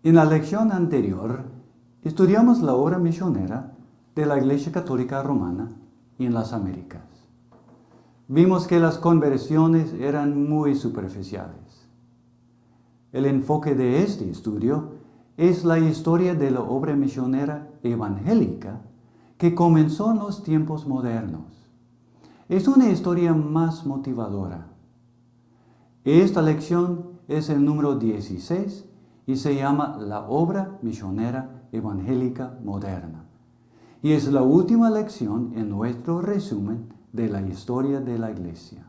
En la lección anterior, estudiamos la obra misionera de la Iglesia Católica Romana en las Américas. Vimos que las conversiones eran muy superficiales. El enfoque de este estudio es la historia de la obra misionera evangélica que comenzó en los tiempos modernos. Es una historia más motivadora. Esta lección es el número 16 y se llama La obra misionera evangélica moderna. Y es la última lección en nuestro resumen de la historia de la Iglesia.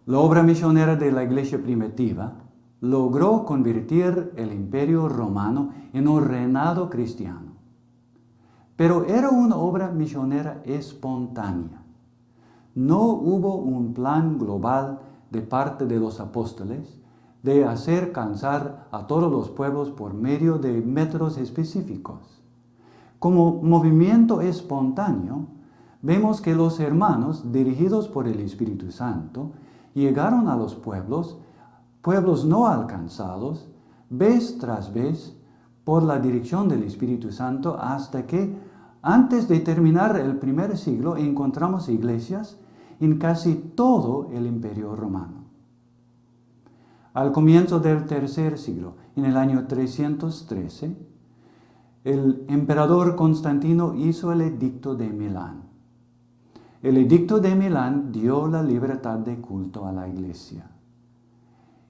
La obra misionera de la Iglesia primitiva logró convertir el Imperio Romano en un reinado cristiano. Pero era una obra misionera espontánea. No hubo un plan global de parte de los apóstoles de hacer cansar a todos los pueblos por medio de métodos específicos. Como movimiento espontáneo, vemos que los hermanos, dirigidos por el Espíritu Santo, llegaron a los pueblos no alcanzados, vez tras vez, por la dirección del Espíritu Santo, hasta que, antes de terminar el primer siglo, encontramos iglesias en casi todo el Imperio Romano. Al comienzo del tercer siglo, en el año 313, el emperador Constantino hizo el Edicto de Milán. El Edicto de Milán dio la libertad de culto a la Iglesia.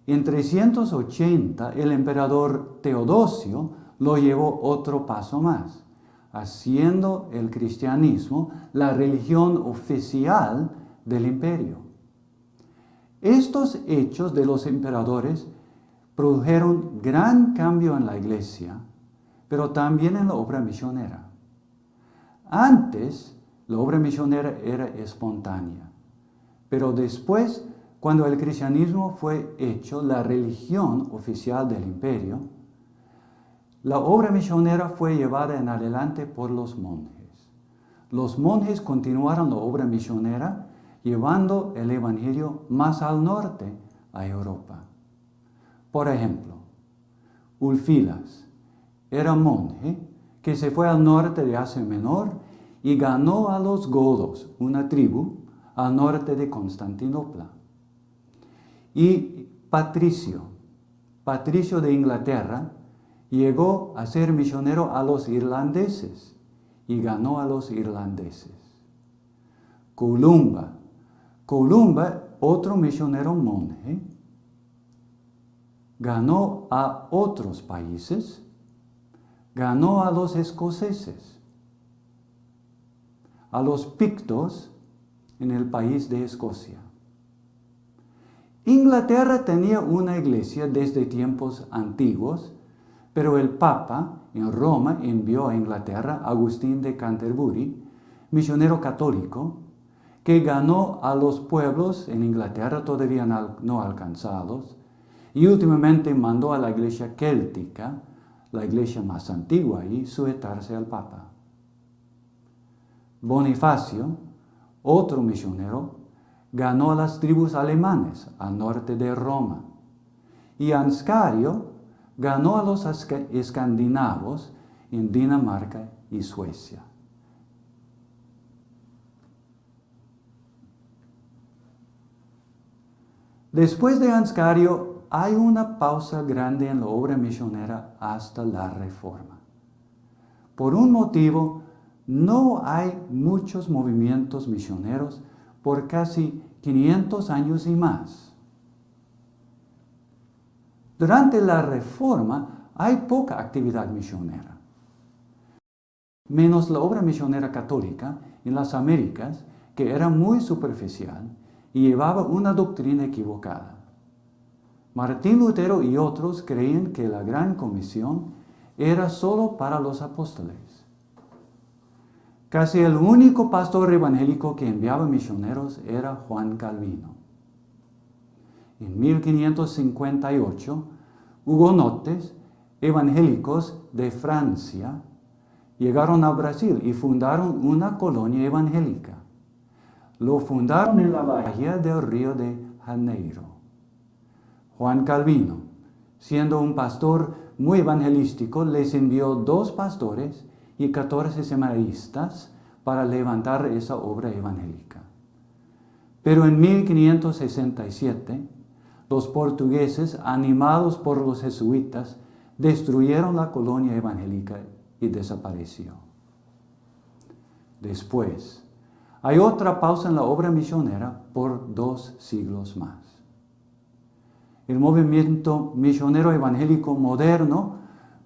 En 380, el emperador Teodosio lo llevó otro paso más, haciendo el cristianismo la religión oficial del imperio. Estos hechos de los emperadores produjeron gran cambio en la Iglesia, pero también en la obra misionera. Antes, la obra misionera era espontánea, pero después, cuando el cristianismo fue hecho la religión oficial del imperio, la obra misionera fue llevada en adelante por los monjes. Los monjes continuaron la obra misionera llevando el evangelio más al norte, a Europa. Por ejemplo, Ulfilas era monje que se fue al norte de Asia Menor y ganó a los godos, una tribu al norte de Constantinopla. Y Patricio de Inglaterra, llegó a ser misionero a los irlandeses y ganó a los irlandeses. Columba, otro misionero monje, ganó a otros países, ganó a los escoceses, a los pictos en el país de Escocia. Inglaterra tenía una iglesia desde tiempos antiguos, pero el Papa en Roma envió a Inglaterra a Agustín de Canterbury, misionero católico, que ganó a los pueblos en Inglaterra todavía no alcanzados, y últimamente mandó a la iglesia céltica, la iglesia más antigua, y sujetarse al Papa. Bonifacio, otro misionero, ganó a las tribus alemanes al norte de Roma. Y Anscario ganó a los escandinavos en Dinamarca y Suecia. Después de Anscario, hay una pausa grande en la obra misionera hasta la Reforma. Por un motivo, no hay muchos movimientos misioneros por casi 500 años y más. Durante la Reforma hay poca actividad misionera. Menos la obra misionera católica en las Américas, que era muy superficial y llevaba una doctrina equivocada. Martín Lutero y otros creían que la Gran Comisión era solo para los apóstoles. Casi el único pastor evangélico que enviaba misioneros era Juan Calvino. En 1558, hugonotes evangélicos de Francia llegaron a Brasil y fundaron una colonia evangélica. Lo fundaron en la bahía del Río de Janeiro. Juan Calvino, siendo un pastor muy evangelístico, les envió 2 pastores y 14 seminaristas para levantar esa obra evangélica. Pero en 1567, los portugueses, animados por los jesuitas, destruyeron la colonia evangélica y desapareció. Después, hay otra pausa en la obra misionera por 2 siglos más. El movimiento misionero evangélico moderno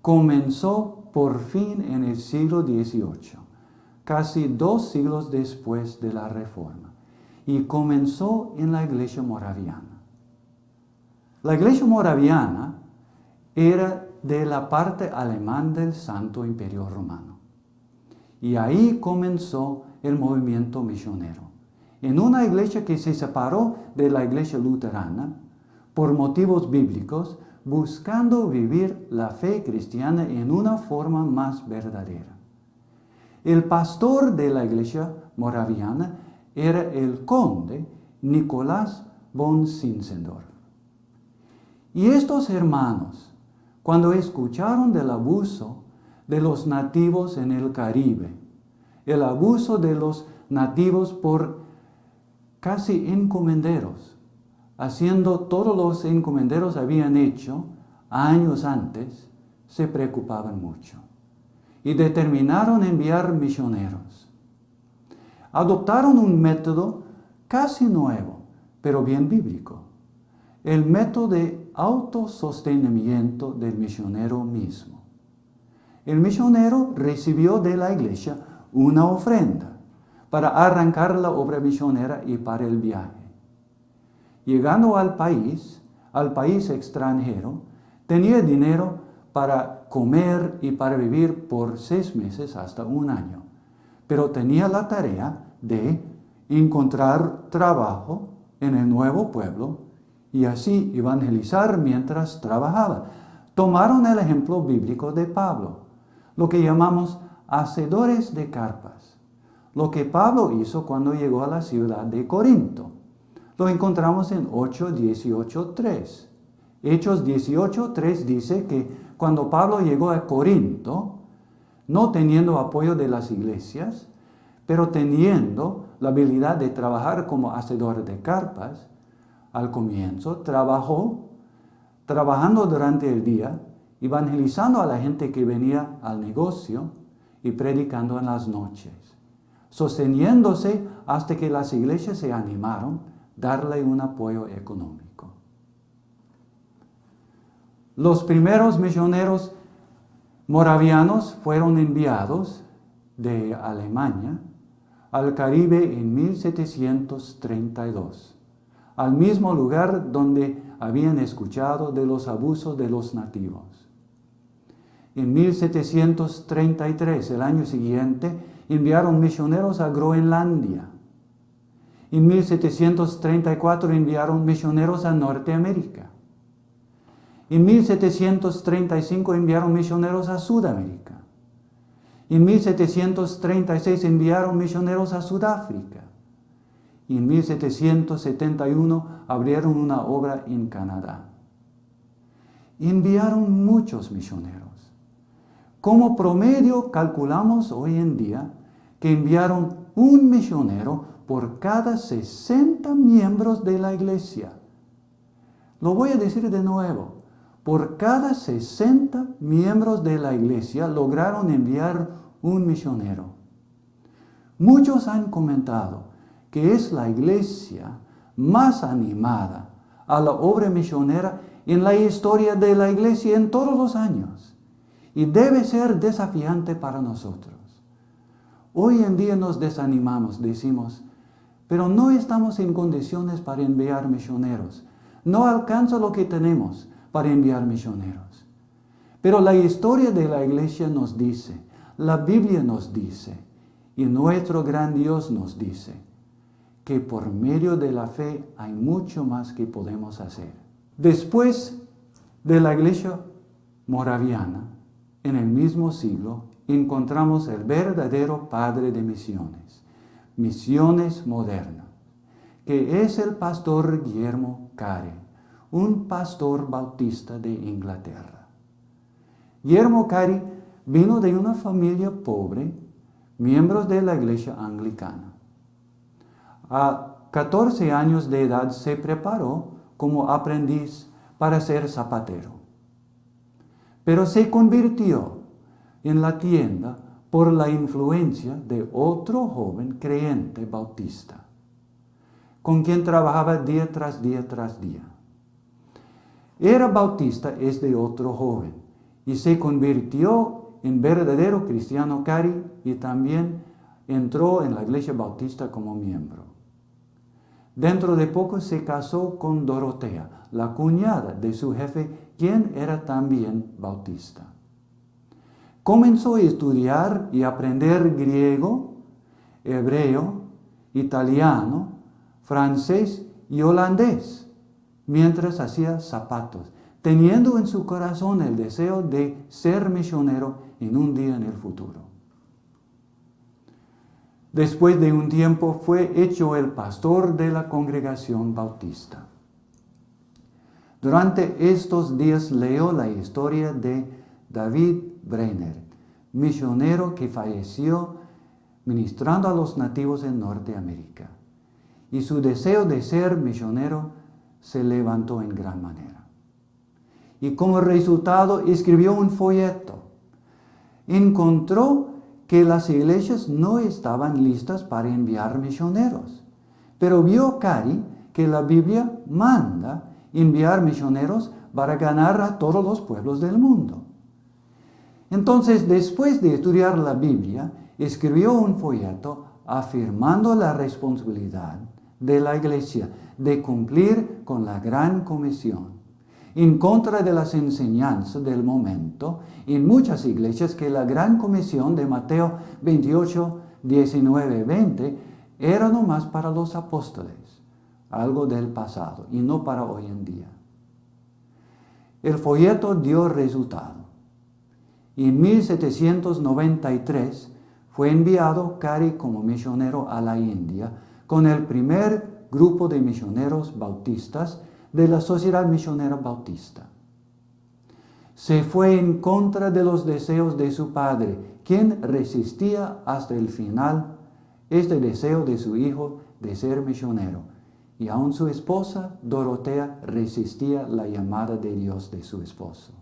comenzó por fin en el siglo XVIII, casi 2 siglos después de la Reforma, y comenzó en la Iglesia moraviana. La Iglesia moraviana era de la parte alemana del Santo Imperio Romano, y ahí comenzó el movimiento misionero, en una iglesia que se separó de la Iglesia luterana por motivos bíblicos, buscando vivir la fe cristiana en una forma más verdadera. El pastor de la iglesia moraviana era el conde Nicolás von Zinzendorf. Y estos hermanos, cuando escucharon del abuso de los nativos en el Caribe, el abuso de los nativos por casi encomenderos, haciendo todos los encomenderos habían hecho años antes, se preocupaban mucho y determinaron enviar misioneros. Adoptaron un método casi nuevo, pero bien bíblico, el método de autosostenimiento del misionero mismo. El misionero recibió de la iglesia una ofrenda para arrancar la obra misionera y para el viaje. Llegando al país extranjero, tenía dinero para comer y para vivir por 6 meses hasta 1 año, pero tenía la tarea de encontrar trabajo en el nuevo pueblo y así evangelizar mientras trabajaba. Tomaron el ejemplo bíblico de Pablo, lo que llamamos hacedores de carpas, lo que Pablo hizo cuando llegó a la ciudad de Corinto. Lo encontramos en 8:18:3. Hechos 18:3 dice que cuando Pablo llegó a Corinto, no teniendo apoyo de las iglesias, pero teniendo la habilidad de trabajar como hacedor de carpas, al comienzo trabajando durante el día, evangelizando a la gente que venía al negocio y predicando en las noches, sosteniéndose hasta que las iglesias se animaron darle un apoyo económico. Los primeros misioneros moravianos fueron enviados de Alemania al Caribe en 1732, al mismo lugar donde habían escuchado de los abusos de los nativos. En 1733, el año siguiente, enviaron misioneros a Groenlandia. En 1734 enviaron misioneros a Norteamérica. En 1735 enviaron misioneros a Sudamérica. En 1736 enviaron misioneros a Sudáfrica. Y en 1771 abrieron una obra en Canadá. Enviaron muchos misioneros. Como promedio calculamos hoy en día que enviaron un misionero por cada 60 miembros de la iglesia. Lo voy a decir de nuevo. Por cada 60 miembros de la iglesia lograron enviar un misionero. Muchos han comentado que es la iglesia más animada a la obra misionera en la historia de la iglesia en todos los años y debe ser desafiante para nosotros. Hoy en día nos desanimamos, decimos, pero no estamos en condiciones para enviar misioneros. No alcanza lo que tenemos para enviar misioneros. Pero la historia de la iglesia nos dice, la Biblia nos dice, y nuestro gran Dios nos dice, que por medio de la fe hay mucho más que podemos hacer. Después de la iglesia moraviana, en el mismo siglo, encontramos el verdadero padre de misiones modernas, que es el pastor Guillermo Carey, un pastor bautista de Inglaterra. Guillermo Carey vino de una familia pobre, miembros de la iglesia anglicana. A 14 años de edad se preparó como aprendiz para ser zapatero. Pero se convirtió en la tienda por la influencia de otro joven creyente bautista, con quien trabajaba día tras día tras día. Era bautista este otro joven y se convirtió en verdadero cristiano Carey y también entró en la iglesia bautista como miembro. Dentro de poco se casó con Dorotea, la cuñada de su jefe, quien era también bautista. Comenzó a estudiar y aprender griego, hebreo, italiano, francés y holandés, mientras hacía zapatos, teniendo en su corazón el deseo de ser misionero en un día en el futuro. Después de un tiempo fue hecho el pastor de la congregación bautista. Durante estos días leo la historia de David Brenner, misionero que falleció ministrando a los nativos en Norteamérica. Y su deseo de ser misionero se levantó en gran manera. Y como resultado escribió un folleto. Encontró que las iglesias no estaban listas para enviar misioneros. Pero vio Carey que la Biblia manda enviar misioneros para ganar a todos los pueblos del mundo. Entonces, después de estudiar la Biblia, escribió un folleto afirmando la responsabilidad de la iglesia de cumplir con la gran comisión, en contra de las enseñanzas del momento en muchas iglesias que la gran comisión de Mateo 28, 19, 20 era nomás para los apóstoles, algo del pasado y no para hoy en día. El folleto dio resultado. En 1793 fue enviado Carey como misionero a la India con el primer grupo de misioneros bautistas de la Sociedad Misionera Bautista. Se fue en contra de los deseos de su padre, quien resistía hasta el final este deseo de su hijo de ser misionero. Y aún su esposa, Dorotea, resistía la llamada de Dios de su esposo.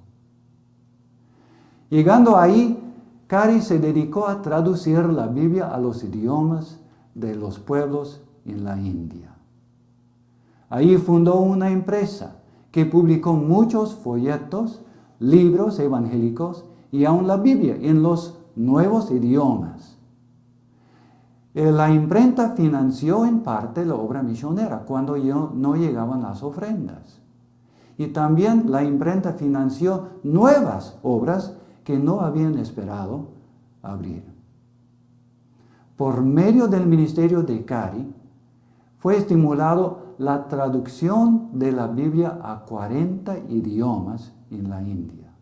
Llegando ahí, Carey se dedicó a traducir la Biblia a los idiomas de los pueblos en la India. Ahí fundó una empresa que publicó muchos folletos, libros evangélicos y aún la Biblia en los nuevos idiomas. La imprenta financió en parte la obra misionera cuando no llegaban las ofrendas. Y también la imprenta financió nuevas obras que no habían esperado abrir. Por medio del ministerio de Carey, fue estimulado la traducción de la Biblia a 40 idiomas en la India.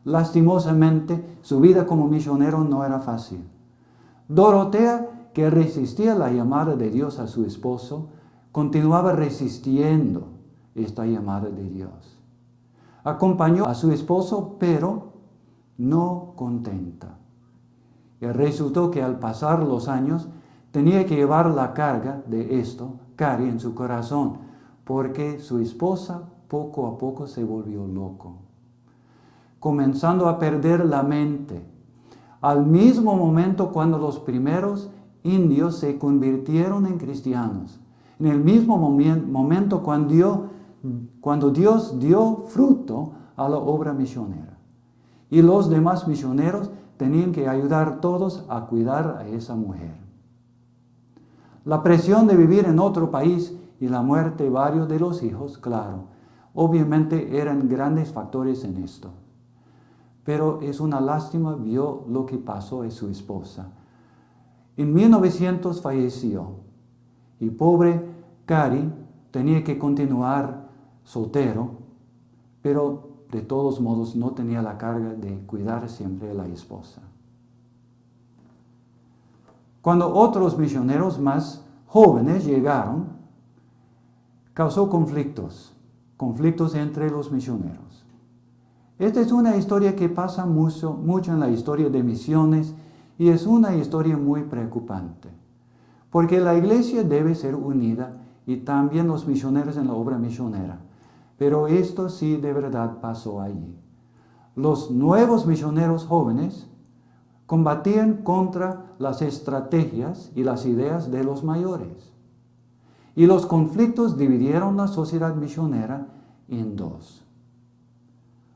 Lastimosamente, su vida como misionero no era fácil. Dorotea, que resistía la llamada de Dios a su esposo, continuaba resistiendo esta llamada de Dios. Acompañó a su esposo, pero no contenta. Y resultó que al pasar los años, tenía que llevar la carga de esto, Carey, en su corazón, porque su esposa poco a poco se volvió loco, comenzando a perder la mente. Al mismo momento cuando los primeros indios se convirtieron en cristianos, en el mismo momento cuando cuando Dios dio fruto a la obra misionera. Y los demás misioneros tenían que ayudar todos a cuidar a esa mujer. La presión de vivir en otro país y la muerte de varios de los hijos, claro, obviamente eran grandes factores en esto. Pero es una lástima vio lo que pasó a su esposa. En 1900 falleció y pobre Cari tenía que continuar soltero, pero de todos modos no tenía la carga de cuidar siempre a la esposa. Cuando otros misioneros más jóvenes llegaron, causó conflictos entre los misioneros. Esta es una historia que pasa mucho en la historia de misiones y es una historia muy preocupante, porque la iglesia debe ser unida y también los misioneros en la obra misionera. Pero esto sí de verdad pasó allí. Los nuevos misioneros jóvenes combatían contra las estrategias y las ideas de los mayores. Y los conflictos dividieron la sociedad misionera en dos.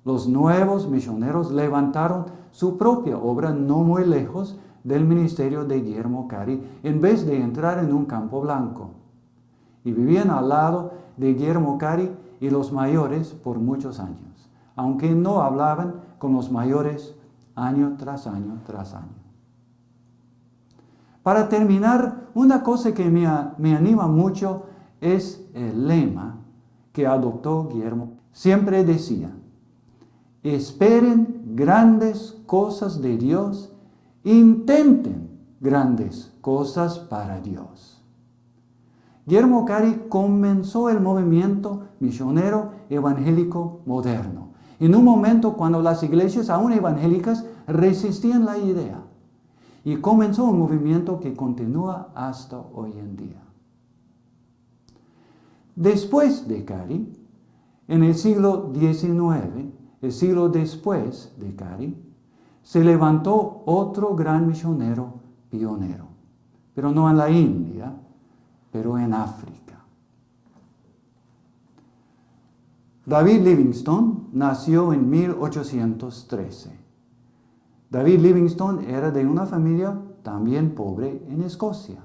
Los nuevos misioneros levantaron su propia obra no muy lejos del ministerio de Guillermo Cari, en vez de entrar en un campo blanco. Y vivían al lado de Guillermo Cari y los mayores por muchos años, aunque no hablaban con los mayores año tras año tras año. Para terminar, una cosa que me anima mucho es el lema que adoptó Guillermo. Siempre decía: esperen grandes cosas de Dios, intenten grandes cosas para Dios. Guillermo Cari comenzó el movimiento misionero evangélico moderno, en un momento cuando las iglesias aún evangélicas resistían la idea, y comenzó un movimiento que continúa hasta hoy en día. Después de Cari, en el siglo XIX, el siglo después de Cari, se levantó otro gran misionero pionero, pero no en la India, pero en África. David Livingstone nació en 1813. David Livingstone era de una familia también pobre en Escocia.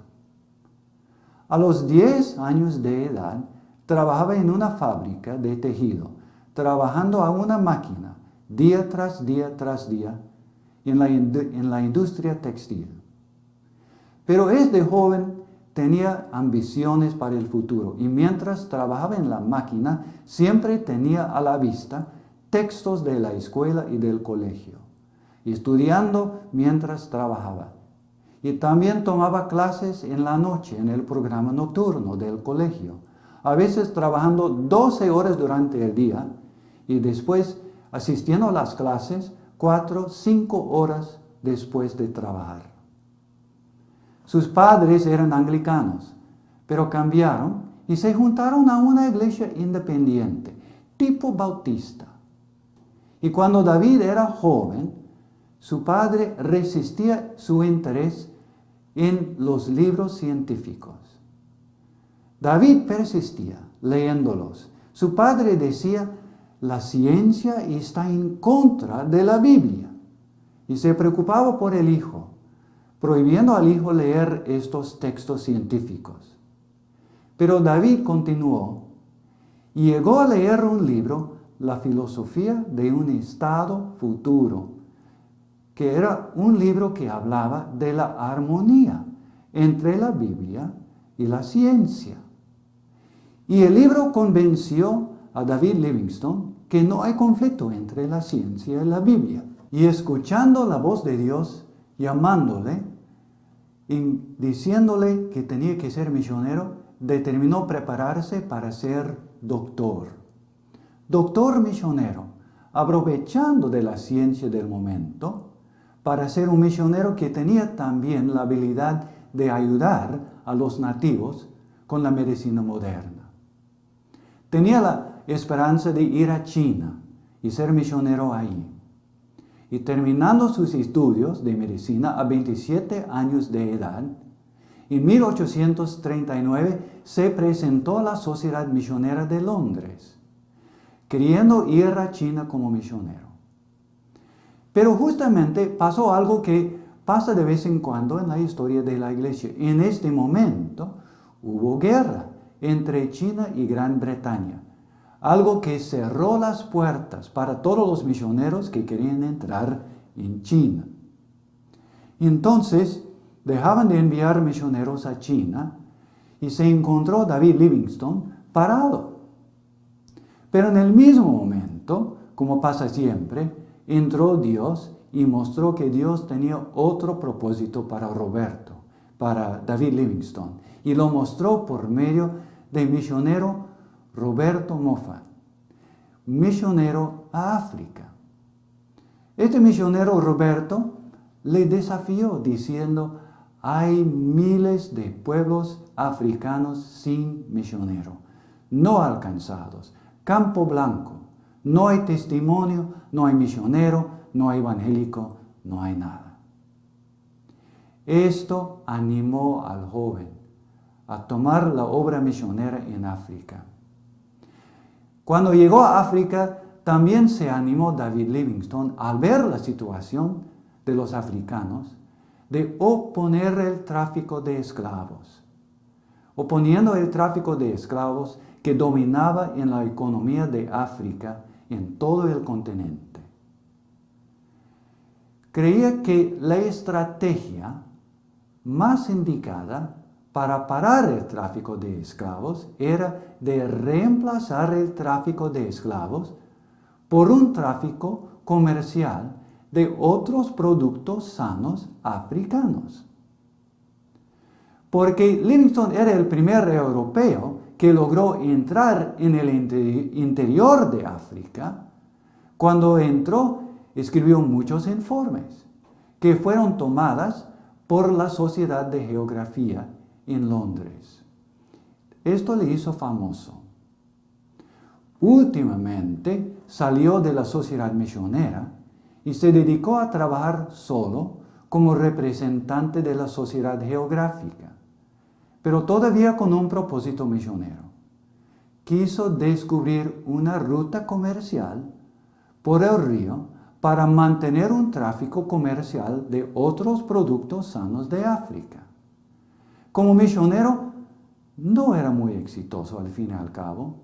A los 10 años de edad, trabajaba en una fábrica de tejido, trabajando a una máquina, día tras día tras día, en la industria textil. Pero este joven tenía ambiciones para el futuro y mientras trabajaba en la máquina siempre tenía a la vista textos de la escuela y del colegio, estudiando mientras trabajaba. Y también tomaba clases en la noche en el programa nocturno del colegio, a veces trabajando 12 horas durante el día y después asistiendo a las clases 4 o 5 horas después de trabajar. Sus padres eran anglicanos, pero cambiaron y se juntaron a una iglesia independiente, tipo bautista. Y cuando David era joven, su padre resistía su interés en los libros científicos. David persistía leyéndolos. Su padre decía: la ciencia está en contra de la Biblia. Y se preocupaba por el hijo, prohibiendo al hijo leer estos textos científicos. Pero David continuó y llegó a leer un libro, La filosofía de un estado futuro, que era un libro que hablaba de la armonía entre la Biblia y la ciencia. Y el libro convenció a David Livingstone que no hay conflicto entre la ciencia y la Biblia. Y escuchando la voz de Dios, llamándole y diciéndole que tenía que ser misionero, determinó prepararse para ser doctor. Doctor misionero, aprovechando de la ciencia del momento para ser un misionero que tenía también la habilidad de ayudar a los nativos con la medicina moderna. Tenía la esperanza de ir a China y ser misionero ahí. Y terminando sus estudios de medicina a 27 años de edad, En 1839 se presentó a la Sociedad Misionera de Londres, queriendo ir a China como misionero. Pero justamente pasó algo que pasa de vez en cuando en la historia de la iglesia. En este momento hubo guerra entre China y Gran Bretaña, algo que cerró las puertas para todos los misioneros que querían entrar en China. Entonces, dejaban de enviar misioneros a China y se encontró David Livingstone parado. Pero en el mismo momento, como pasa siempre, entró Dios y mostró que Dios tenía otro propósito para Roberto, para David Livingstone, y lo mostró por medio del misionero Roberto Moffat, misionero a África. Este misionero Roberto le desafió diciendo: hay miles de pueblos africanos sin misionero, no alcanzados, campo blanco, no hay testimonio, no hay misionero, no hay evangélico, no hay nada. Esto animó al joven a tomar la obra misionera en África. Cuando llegó a África, también se animó David Livingstone al ver la situación de los africanos de oponer el tráfico de esclavos, oponiendo el tráfico de esclavos que dominaba en la economía de África en todo el continente. Creía que la estrategia más indicada para parar el tráfico de esclavos era de reemplazar el tráfico de esclavos por un tráfico comercial de otros productos sanos africanos. Porque Livingstone era el primer europeo que logró entrar en el interior de África. Cuando entró, escribió muchos informes que fueron tomadas por la Sociedad de Geografía en Londres. Esto le hizo famoso. Últimamente salió de la Sociedad Misionera y se dedicó a trabajar solo como representante de la Sociedad Geográfica, pero todavía con un propósito misionero. Quiso descubrir una ruta comercial por el río para mantener un tráfico comercial de otros productos sanos de África. Como misionero, no era muy exitoso al fin y al cabo.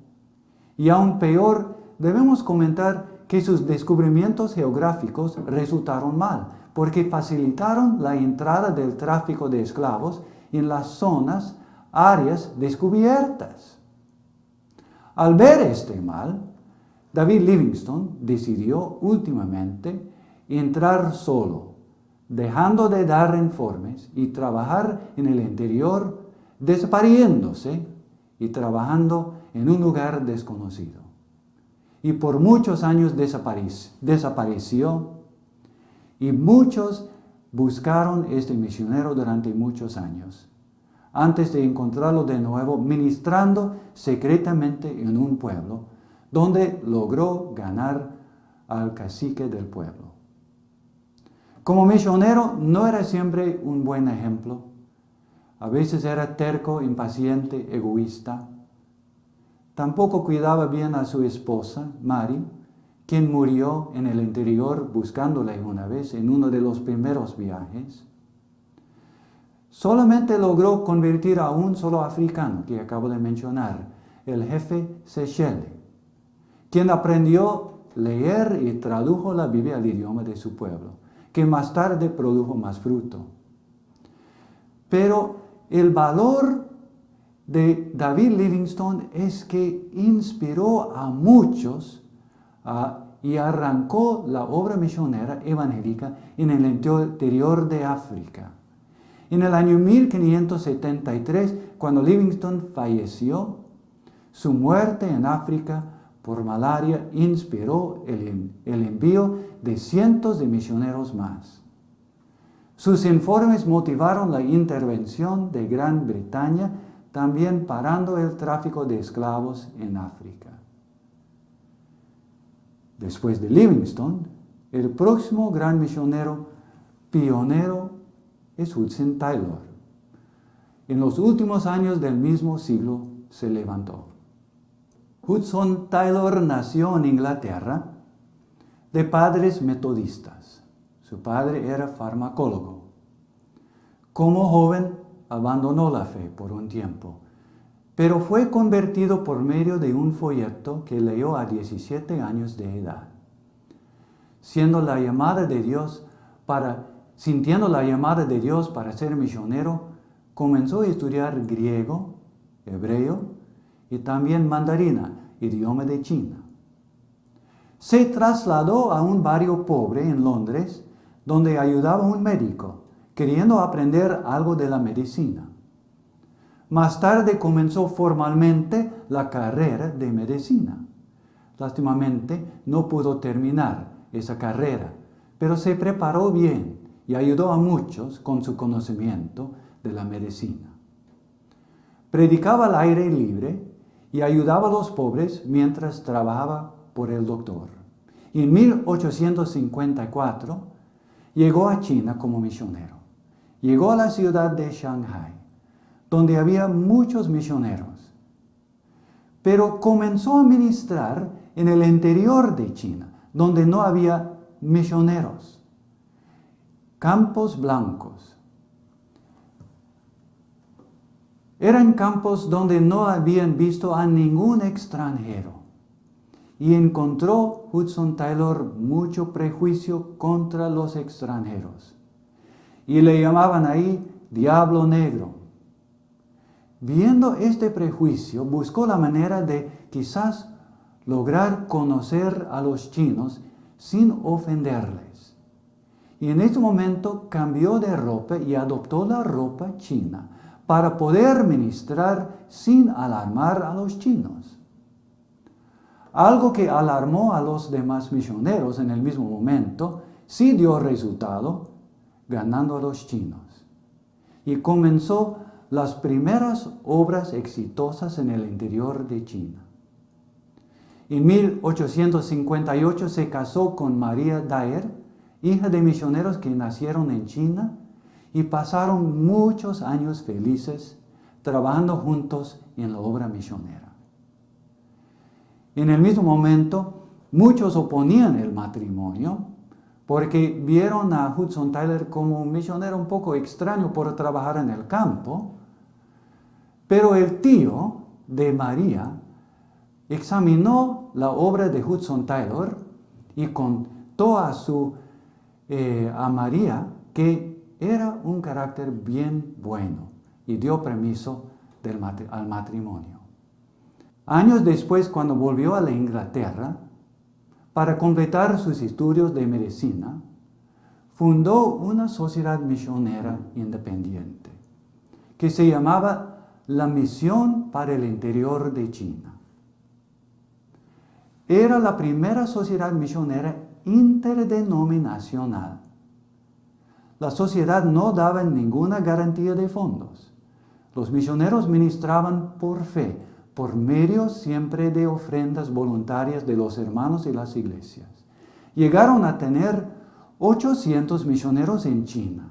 Y aún peor, debemos comentar que sus descubrimientos geográficos resultaron mal, porque facilitaron la entrada del tráfico de esclavos en las áreas descubiertas. Al ver este mal, David Livingstone decidió últimamente entrar solo, dejando de dar informes y trabajar en el interior, desapareciéndose y trabajando en un lugar desconocido. Y por muchos años desapareció, y muchos buscaron este misionero durante muchos años, antes de encontrarlo de nuevo ministrando secretamente en un pueblo, donde logró ganar al cacique del pueblo. Como misionero no era siempre un buen ejemplo. A veces era terco, impaciente, egoísta. Tampoco cuidaba bien a su esposa, Mary, quien murió en el interior buscándola una vez en uno de los primeros viajes. Solamente logró convertir a un solo africano que acabo de mencionar, el jefe Seychelles, quien aprendió a leer y tradujo la Biblia al idioma de su pueblo, que más tarde produjo más fruto. Pero el valor de David Livingstone es que inspiró a muchos y arrancó la obra misionera evangélica en el interior de África. En el año 1573, cuando Livingstone falleció, su muerte en África por malaria inspiró el envío de cientos de misioneros más. Sus informes motivaron la intervención de Gran Bretaña, también parando el tráfico de esclavos en África. Después de Livingstone, el próximo gran misionero pionero es Hudson Taylor. en los últimos años del mismo siglo se levantó. Hudson Taylor nació en Inglaterra de padres metodistas. Su padre era farmacólogo. Como joven abandonó la fe por un tiempo, pero fue convertido por medio de un folleto que leyó a 17 años de edad. Sintiendo la llamada de Dios para ser misionero, comenzó a estudiar griego, hebreo y también mandarina, idioma de China. Se trasladó a un barrio pobre en Londres, donde ayudaba a un médico, queriendo aprender algo de la medicina. Más tarde comenzó formalmente la carrera de medicina. Lástimamente no pudo terminar esa carrera, pero se preparó bien y ayudó a muchos con su conocimiento de la medicina. Predicaba al aire libre y ayudaba a los pobres mientras trabajaba por el doctor. Y en 1854 llegó a China como misionero. Llegó a la ciudad de Shanghái, donde había muchos misioneros. Pero comenzó a ministrar en el interior de China, donde no había misioneros. Campos blancos. Eran campos donde no habían visto a ningún extranjero. Y encontró Hudson Taylor mucho prejuicio contra los extranjeros. Y le llamaban ahí Diablo Negro. Viendo este prejuicio, buscó la manera de quizás lograr conocer a los chinos sin ofenderles. Y en este momento cambió de ropa y adoptó la ropa china para poder ministrar sin alarmar a los chinos. Algo que alarmó a los demás misioneros en el mismo momento, sí dio resultado, ganando a los chinos. Y comenzó las primeras obras exitosas en el interior de China. En 1858 se casó con María Dyer, hija de misioneros que nacieron en China, y pasaron muchos años felices trabajando juntos en la obra misionera. En el mismo momento, muchos oponían el matrimonio porque vieron a Hudson Taylor como un misionero un poco extraño por trabajar en el campo, pero el tío de María examinó la obra de Hudson Taylor y contó a María que era un carácter bien bueno y dio permiso al matrimonio. Años después, cuando volvió a la Inglaterra para completar sus estudios de medicina, fundó una sociedad misionera independiente que se llamaba la Misión para el Interior de China. Era la primera sociedad misionera interdenominacional. La sociedad no daba ninguna garantía de fondos. Los misioneros ministraban por fe, por medio siempre de ofrendas voluntarias de los hermanos y las iglesias. Llegaron a tener 800 misioneros en China.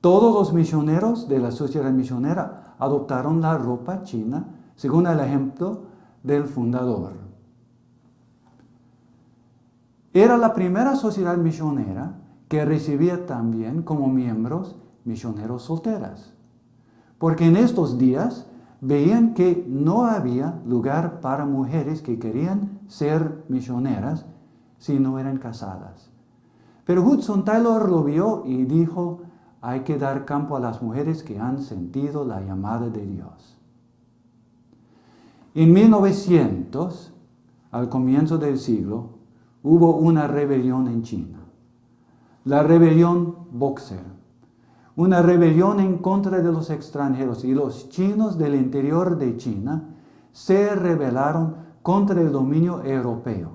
Todos los misioneros de la sociedad misionera adoptaron la ropa china, según el ejemplo del fundador. Era la primera sociedad misionera que recibía también como miembros misioneros solteras, porque en estos días veían que no había lugar para mujeres que querían ser misioneras si no eran casadas. Pero Hudson Taylor lo vio y dijo: hay que dar campo a las mujeres que han sentido la llamada de Dios. En 1900, al comienzo del siglo, hubo una rebelión en China. La rebelión Boxer. Una rebelión en contra de los extranjeros, y los chinos del interior de China se rebelaron contra el dominio europeo.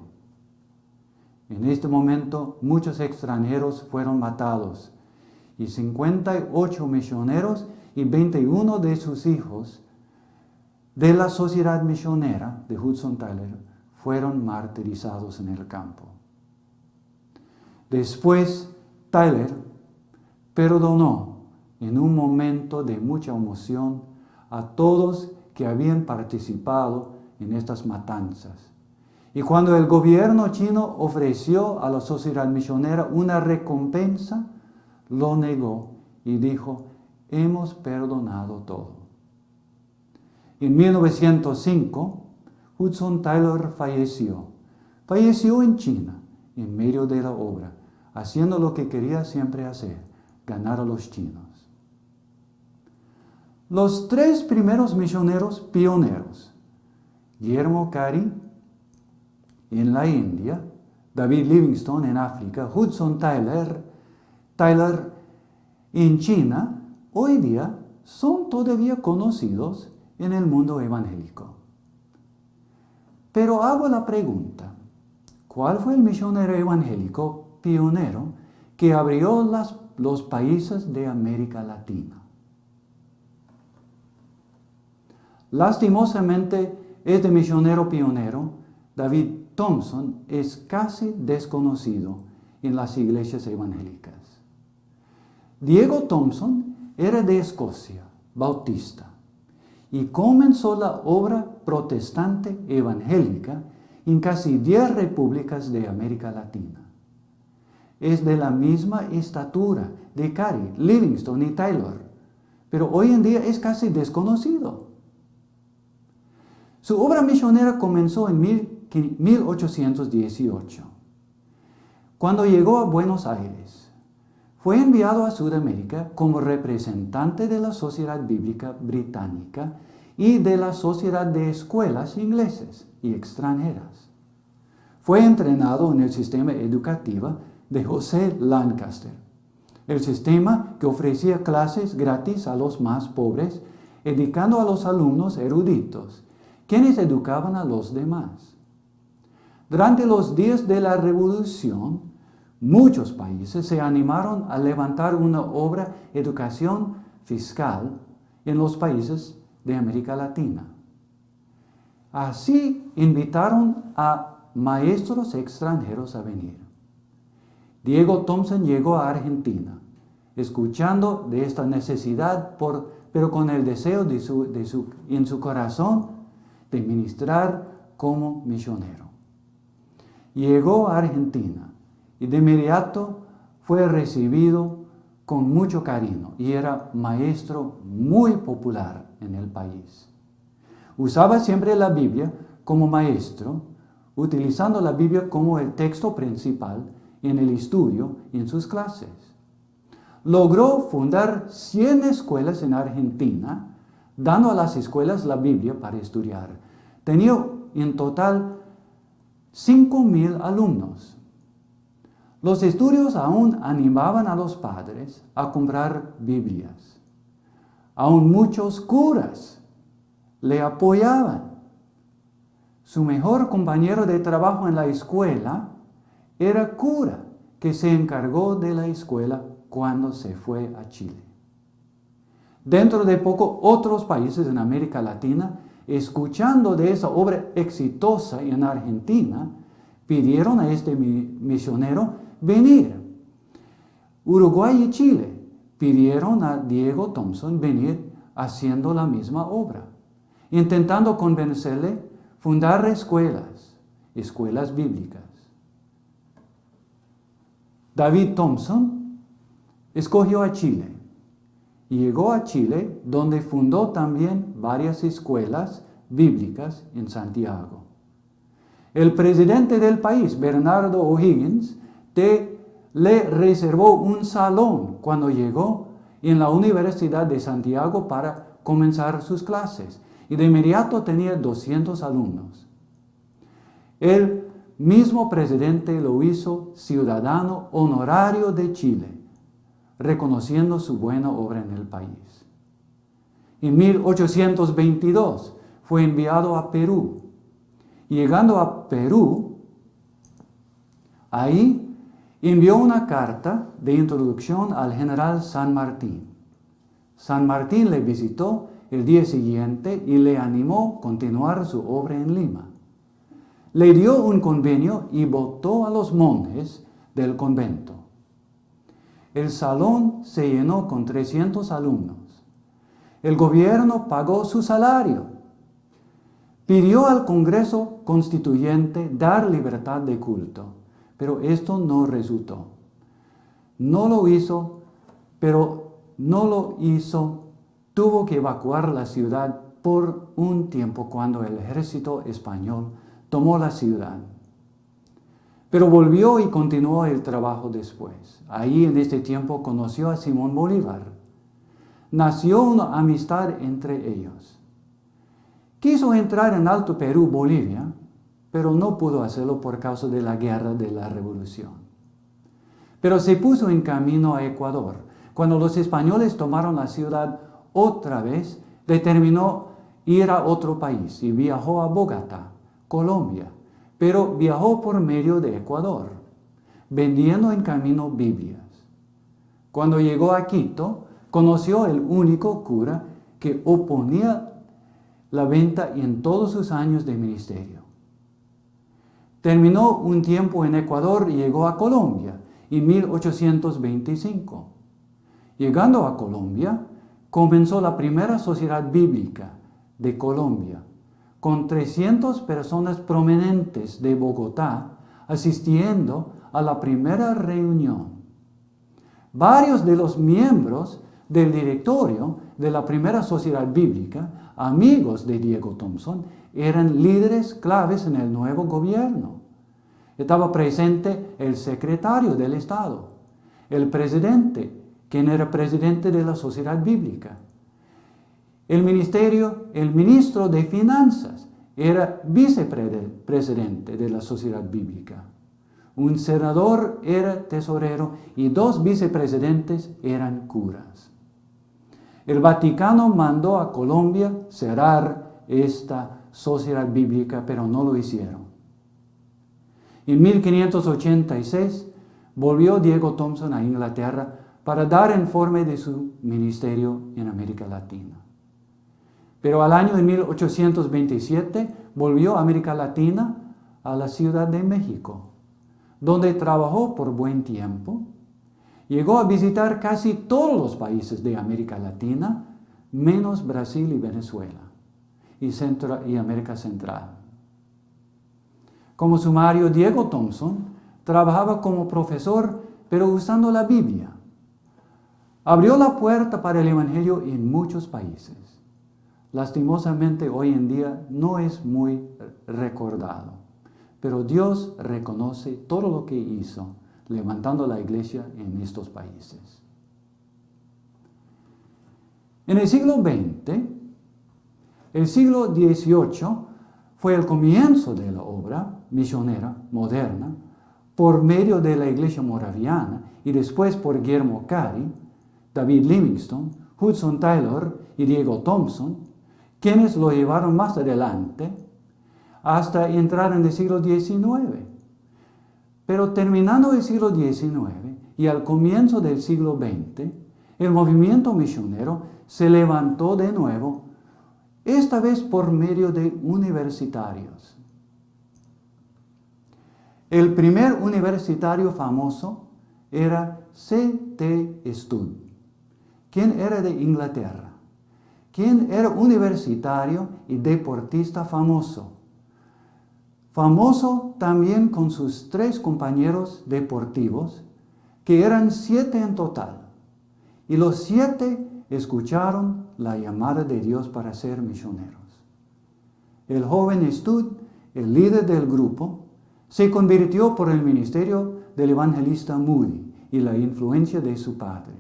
En este momento, muchos extranjeros fueron matados, y 58 misioneros y 21 de sus hijos de la sociedad misionera de Hudson Taylor fueron martirizados en el campo. Después, Taylor perdonó en un momento de mucha emoción a todos que habían participado en estas matanzas. Y cuando el gobierno chino ofreció a la sociedad misionera una recompensa, lo negó y dijo: hemos perdonado todo. En 1905, Hudson Taylor falleció. Falleció en China, en medio de la obra, haciendo lo que quería siempre hacer: ganar a los chinos. Los tres primeros misioneros pioneros, Guillermo Carey en la India, David Livingstone en África, Hudson Taylor en China, hoy día son todavía conocidos en el mundo evangélico. Pero hago la pregunta: ¿cuál fue el misionero evangélico pionero que abrió los países de América Latina? Lastimosamente, este misionero pionero, David Thompson, es casi desconocido en las iglesias evangélicas. Diego Thompson era de Escocia, bautista, y comenzó la obra protestante evangélica en casi 10 repúblicas de América Latina. Es de la misma estatura de Carey, Livingstone y Taylor, pero hoy en día es casi desconocido. Su obra misionera comenzó en 1818. Cuando llegó a Buenos Aires, fue enviado a Sudamérica como representante de la Sociedad Bíblica Británica y de la Sociedad de Escuelas Ingleses y Extranjeras. Fue entrenado en el sistema educativo de José Lancaster, el sistema que ofrecía clases gratis a los más pobres, educando a los alumnos eruditos, quienes educaban a los demás. Durante los días de la Revolución, muchos países se animaron a levantar una obra de educación fiscal en los países de América Latina. Así invitaron a maestros extranjeros a venir. Diego Thompson llegó a Argentina, escuchando de esta necesidad, pero con el deseo en su corazón de ministrar como misionero. Llegó a Argentina y de inmediato fue recibido con mucho cariño y era maestro muy popular en el país. Usaba siempre la Biblia como maestro, utilizando la Biblia como el texto principal en el estudio y en sus clases. Logró fundar 100 escuelas en Argentina, dando a las escuelas la Biblia para estudiar. Tenía en total 5,000 alumnos. Los estudios aún animaban a los padres a comprar Biblias. Aún muchos curas le apoyaban. Su mejor compañero de trabajo en la escuela era cura, que se encargó de la escuela cuando se fue a Chile. Dentro de poco, otros países en América Latina, escuchando de esa obra exitosa en Argentina, pidieron a este misionero venir. Uruguay y Chile pidieron a Diego Thompson venir haciendo la misma obra, intentando convencerle a fundar escuelas bíblicas. David Thompson escogió a Chile y llegó a Chile, donde fundó también varias escuelas bíblicas en Santiago. El presidente del país, Bernardo O'Higgins, le reservó un salón cuando llegó en la Universidad de Santiago para comenzar sus clases, y de inmediato tenía 200 alumnos. El mismo presidente lo hizo ciudadano honorario de Chile, reconociendo su buena obra en el país. En 1822 fue enviado a Perú. Llegando a Perú, ahí envió una carta de introducción al general San Martín. San Martín le visitó el día siguiente y le animó a continuar su obra en Lima. Le dio un convenio y votó a los monjes del convento. el salón se llenó con 300 alumnos. El gobierno pagó su salario. Pidió al Congreso Constituyente dar libertad de culto, pero esto no resultó. No lo hizo, tuvo que evacuar la ciudad por un tiempo cuando el ejército español tomó la ciudad. Pero volvió y continuó el trabajo después. Ahí en este tiempo conoció a Simón Bolívar. Nació una amistad entre ellos. Quiso entrar en Alto Perú, Bolivia, pero no pudo hacerlo por causa de la guerra de la Revolución. Pero se puso en camino a Ecuador. Cuando los españoles tomaron la ciudad otra vez, determinó ir a otro país y viajó a Bogotá, Colombia, pero viajó por medio de Ecuador, vendiendo en camino Biblias. Cuando llegó a Quito, conoció el único cura que oponía la venta en todos sus años de ministerio. Terminó un tiempo en Ecuador y llegó a Colombia en 1825. Llegando a Colombia, comenzó la primera sociedad bíblica de Colombia, con 300 personas prominentes de Bogotá asistiendo a la primera reunión. Varios de los miembros del directorio de la primera sociedad bíblica, amigos de Diego Thompson, eran líderes claves en el nuevo gobierno. Estaba presente el secretario del Estado, el presidente, quien era presidente de la sociedad bíblica. El ministro de Finanzas era vicepresidente de la sociedad bíblica. Un senador era tesorero y 2 vicepresidentes eran curas. El Vaticano mandó a Colombia cerrar esta sociedad bíblica, pero no lo hicieron. En 1586 volvió Diego Thompson a Inglaterra para dar informe de su ministerio en América Latina. Pero al año de 1827 volvió a América Latina, a la Ciudad de México, donde trabajó por buen tiempo. Llegó a visitar casi todos los países de América Latina, menos Brasil y Venezuela, y América Central. Como sumario, Diego Thompson trabajaba como profesor, pero usando la Biblia. Abrió la puerta para el Evangelio en muchos países. Lastimosamente, hoy en día no es muy recordado, pero Dios reconoce todo lo que hizo, levantando la iglesia en estos países. En el siglo XX, el siglo XVIII fue el comienzo de la obra misionera moderna por medio de la iglesia moraviana y después por Guillermo Carey, David Livingstone, Hudson Taylor y Diego Thompson, quienes lo llevaron más adelante hasta entrar en el siglo XIX. Pero terminando el siglo XIX y al comienzo del siglo XX, el movimiento misionero se levantó de nuevo, esta vez por medio de universitarios. El primer universitario famoso era C.T. Studd, quien era de Inglaterra, quien era universitario y deportista famoso. Famoso también con sus 3 compañeros deportivos, que eran 7 en total. Y los 7 escucharon la llamada de Dios para ser misioneros. El joven Studd, el líder del grupo, se convirtió por el ministerio del evangelista Moody y la influencia de su padre.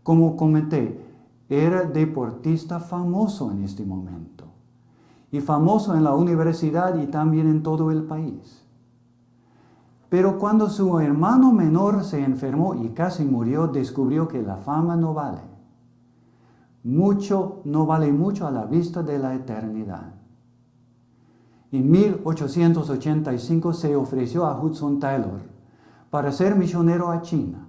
Como comenté, era deportista famoso en este momento, y famoso en la universidad y también en todo el país. Pero cuando su hermano menor se enfermó y casi murió, descubrió que la fama no vale mucho a la vista de la eternidad. En 1885 se ofreció a Hudson Taylor para ser misionero a China.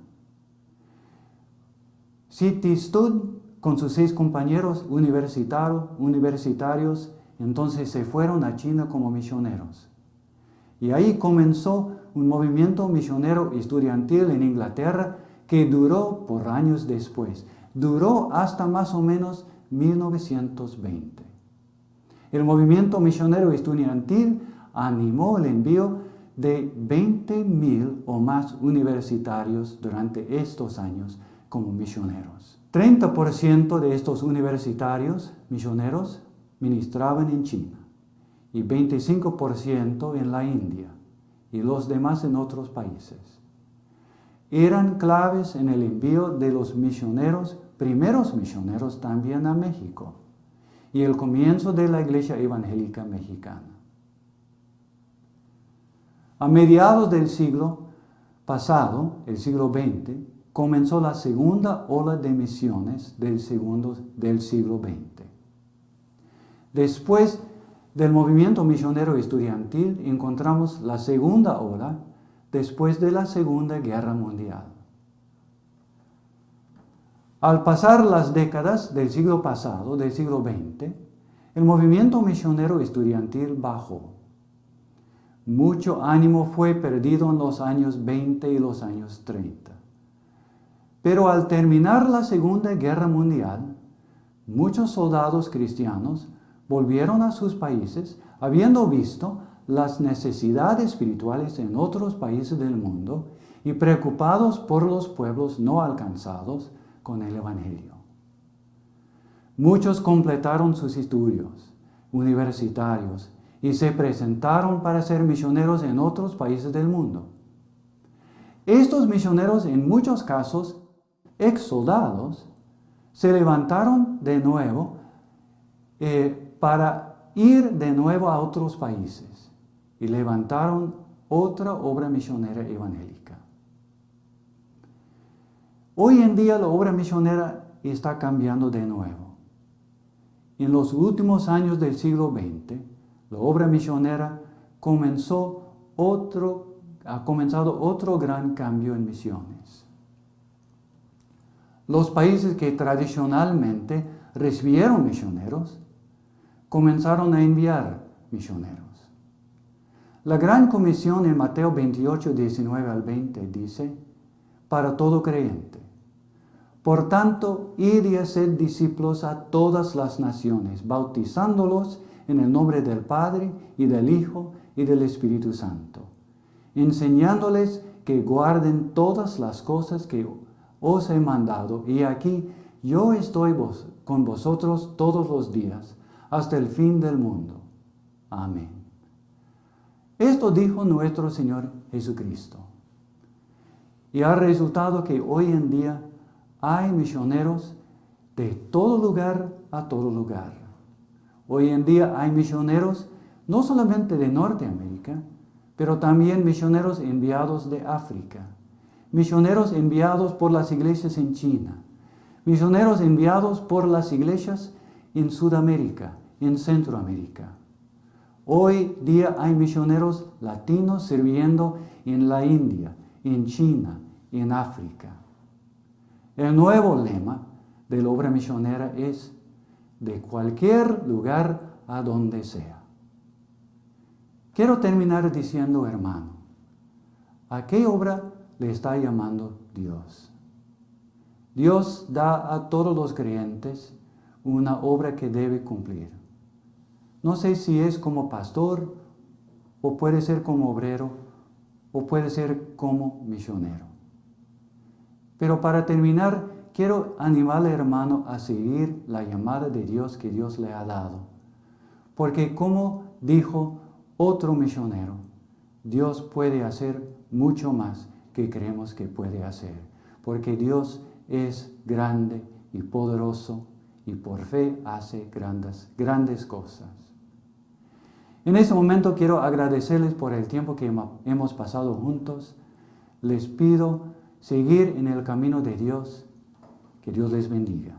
C.T. Studd, con sus 6 compañeros universitarios, entonces se fueron a China como misioneros. Y ahí comenzó un movimiento misionero estudiantil en Inglaterra que duró por años después. Duró hasta más o menos 1920. El movimiento misionero estudiantil animó el envío de 20,000 o más universitarios durante estos años como misioneros. 30% de estos universitarios misioneros ministraban en China y 25% en la India y los demás en otros países. Eran claves en el envío de los misioneros, primeros misioneros también a México, y el comienzo de la Iglesia Evangélica Mexicana. A mediados del siglo pasado, el siglo XX, comenzó la segunda ola de misiones del siglo XX. Después del movimiento misionero estudiantil encontramos la segunda ola después de la Segunda Guerra Mundial. Al pasar las décadas del siglo pasado, del siglo XX, el movimiento misionero estudiantil bajó. Mucho ánimo fue perdido en los años 20 y los años 30. Pero al terminar la Segunda Guerra Mundial, muchos soldados cristianos volvieron a sus países habiendo visto las necesidades espirituales en otros países del mundo y preocupados por los pueblos no alcanzados con el Evangelio. Muchos completaron sus estudios universitarios y se presentaron para ser misioneros en otros países del mundo. Estos misioneros, en muchos casos, ex soldados, se levantaron de nuevo para ir de nuevo a otros países y levantaron otra obra misionera evangélica. Hoy en día la obra misionera está cambiando de nuevo. En los últimos años del siglo XX, la obra misionera ha comenzado otro gran cambio en misiones. Los países que tradicionalmente recibieron misioneros comenzaron a enviar misioneros. La Gran Comisión en Mateo 28, 19 al 20 dice, para todo creyente, por tanto, id y haced discípulos a todas las naciones, bautizándolos en el nombre del Padre y del Hijo y del Espíritu Santo, enseñándoles que guarden todas las cosas que os he mandado, y aquí yo estoy con vosotros todos los días, hasta el fin del mundo. Amén. Esto dijo nuestro Señor Jesucristo. Y ha resultado que hoy en día hay misioneros de todo lugar a todo lugar. Hoy en día hay misioneros no solamente de Norteamérica, pero también misioneros enviados de África, misioneros enviados por las iglesias en China, misioneros enviados por las iglesias en Sudamérica, en Centroamérica. Hoy día hay misioneros latinos sirviendo en la India, en China, en África. El nuevo lema de la obra misionera es de cualquier lugar a donde sea. Quiero terminar diciendo, hermano, ¿a qué obra le está llamando Dios? Dios da a todos los creyentes una obra que debe cumplir. No sé si es como pastor, o puede ser como obrero, o puede ser como misionero. Pero para terminar, quiero animarle, hermano, a seguir la llamada de Dios que Dios le ha dado. Porque como dijo otro misionero, Dios puede hacer mucho más que creemos que puede hacer. Porque Dios es grande y poderoso y por fe hace grandes cosas. En este momento quiero agradecerles por el tiempo que hemos pasado juntos. Les pido seguir en el camino de Dios. Que Dios les bendiga.